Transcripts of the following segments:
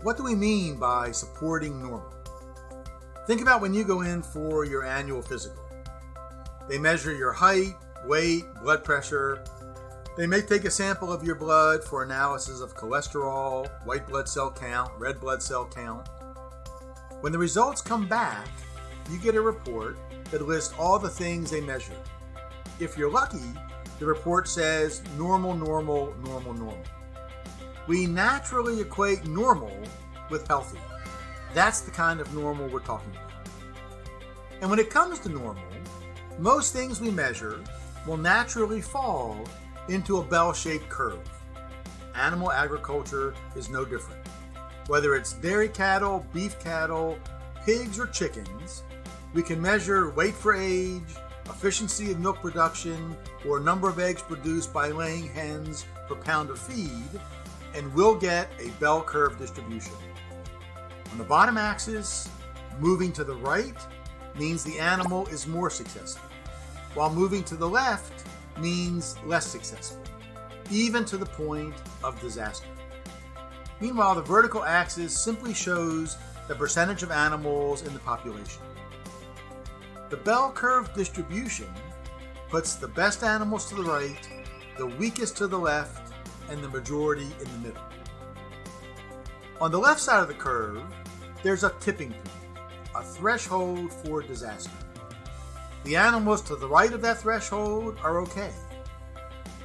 What do we mean by supporting normal? Think about when you go in for your annual physical. They measure your height, weight, blood pressure. They may take a sample of your blood for analysis of cholesterol, white blood cell count, red blood cell count. When the results come back, you get a report that lists all the things they measured. If you're lucky, the report says normal, normal, normal, normal. We naturally equate normal with healthy. That's the kind of normal we're talking about. And when it comes to normal, most things we measure will naturally fall into a bell-shaped curve. Animal agriculture is no different. Whether it's dairy cattle, beef cattle, pigs, or chickens, we can measure weight for age, efficiency of milk production, or number of eggs produced by laying hens per pound of feed, and we'll get a bell curve distribution. On the bottom axis, moving to the right means the animal is more successful, while moving to the left means less successful, even to the point of disaster. Meanwhile, the vertical axis simply shows the percentage of animals in the population. The bell curve distribution puts the best animals to the right, the weakest to the left, and the majority in the middle. On the left side of the curve, there's a tipping point, a threshold for disaster. The animals to the right of that threshold are okay,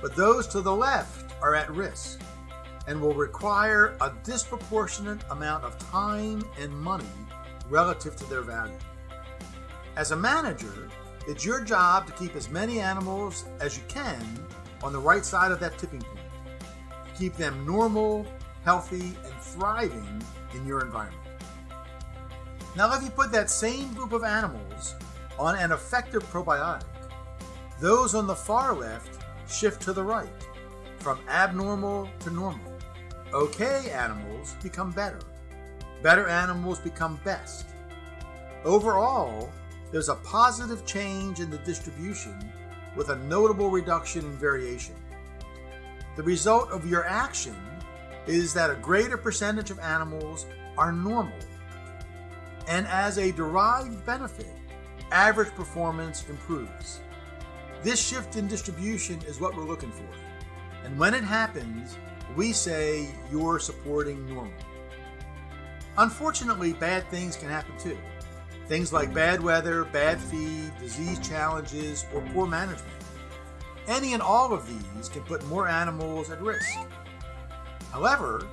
but those to the left are at risk and will require a disproportionate amount of time and money relative to their value. As a manager, it's your job to keep as many animals as you can on the right side of that tipping point, to keep them normal, healthy, and thriving in your environment. Now, if you put that same group of animals on an effective probiotic, those on the far left shift to the right, from abnormal to normal. Okay animals become better. Better animals become best. Overall, there's a positive change in the distribution with a notable reduction in variation. The result of your action is that a greater percentage of animals are normal, and as a derived benefit, average performance improves. This shift in distribution is what we're looking for, and when it happens, we say you're supporting normal. Unfortunately, bad things can happen too. Things like bad weather, bad feed, disease challenges, or poor management. Any and all of these can put more animals at risk. However,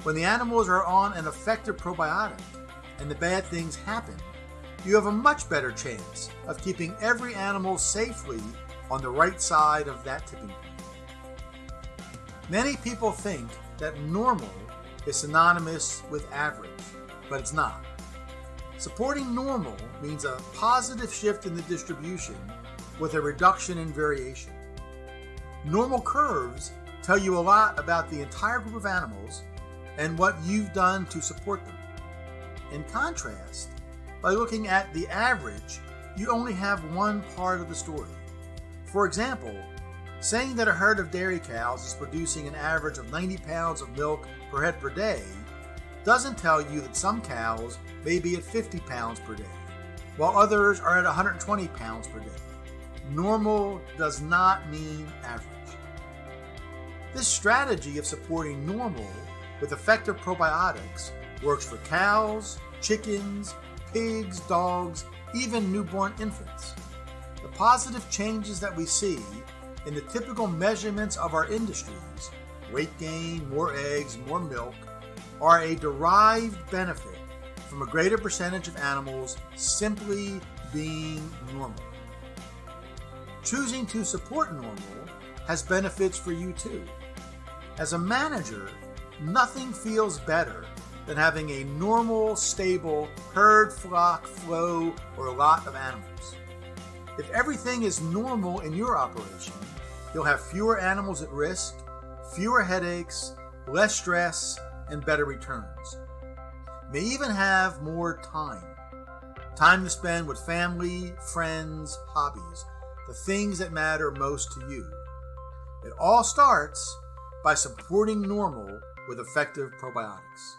when the animals are on an effective probiotic and the bad things happen, you have a much better chance of keeping every animal safely on the right side of that tipping point. Many people think that normal is synonymous with average, but it's not. Supporting normal means a positive shift in the distribution with a reduction in variation. Normal curves tell you a lot about the entire group of animals and what you've done to support them. In contrast, by looking at the average, you only have one part of the story. For example, saying that a herd of dairy cows is producing an average of 90 pounds of milk per head per day doesn't tell you that some cows may be at 50 pounds per day, while others are at 120 pounds per day. Normal does not mean average. This strategy of supporting normal with effective probiotics works for cows, chickens, pigs, dogs, even newborn infants. The positive changes that we see in the typical measurements of our industries, weight gain, more eggs, more milk, are a derived benefit from a greater percentage of animals simply being normal. Choosing to support normal has benefits for you too. As a manager, nothing feels better than having a normal, stable herd, flock, flow, or lot of animals. If everything is normal in your operation, you'll have fewer animals at risk, fewer headaches, less stress, and better returns. You may even have more time to spend with family, friends, hobbies, the things that matter most to you. It all starts by supporting normal with effective probiotics.